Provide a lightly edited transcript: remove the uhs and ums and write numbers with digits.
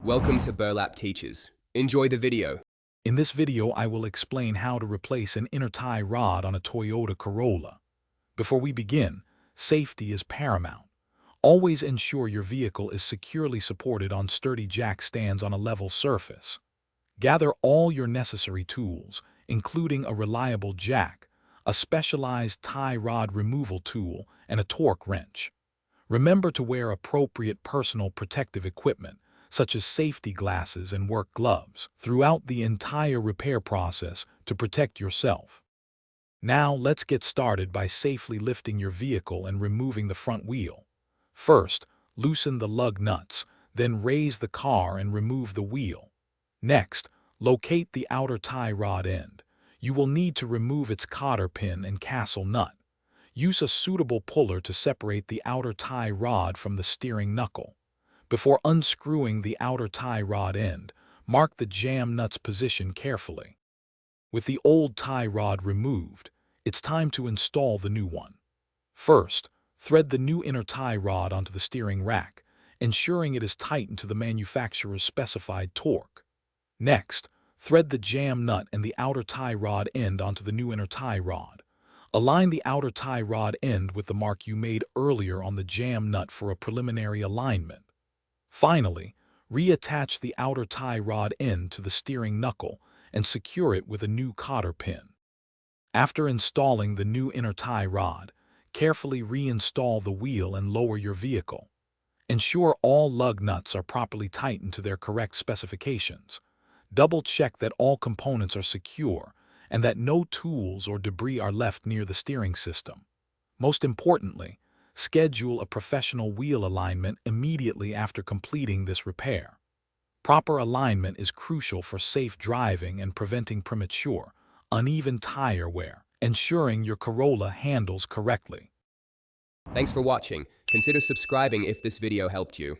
Welcome to Burlap Teachers. Enjoy the video. In this video, I will explain how to replace an inner tie rod on a Toyota Corolla. Before we begin, safety is paramount. Always ensure your vehicle is securely supported on sturdy jack stands on a level surface. Gather all your necessary tools, including a reliable jack, a specialized tie rod removal tool, and a torque wrench. Remember to wear appropriate personal protective equipment, such as safety glasses and work gloves, throughout the entire repair process to protect yourself. Now let's get started by safely lifting your vehicle and removing the front wheel. First, loosen the lug nuts, then raise the car and remove the wheel. Next, locate the outer tie rod end. You will need to remove its cotter pin and castle nut. Use a suitable puller to separate the outer tie rod from the steering knuckle. Before unscrewing the outer tie rod end, mark the jam nut's position carefully. With the old tie rod removed, it's time to install the new one. First, thread the new inner tie rod onto the steering rack, ensuring it is tightened to the manufacturer's specified torque. Next, thread the jam nut and the outer tie rod end onto the new inner tie rod. Align the outer tie rod end with the mark you made earlier on the jam nut for a preliminary alignment. Finally, reattach the outer tie rod end to the steering knuckle and secure it with a new cotter pin. After installing the new inner tie rod, carefully reinstall the wheel and lower your vehicle. Ensure all lug nuts are properly tightened to their correct specifications. Double-check that all components are secure and that no tools or debris are left near the steering system. Most importantly, schedule a professional wheel alignment immediately after completing this repair. Proper alignment is crucial for safe driving and preventing premature, uneven tire wear, ensuring your Corolla handles correctly. Thanks for watching. Consider subscribing if this video helped you.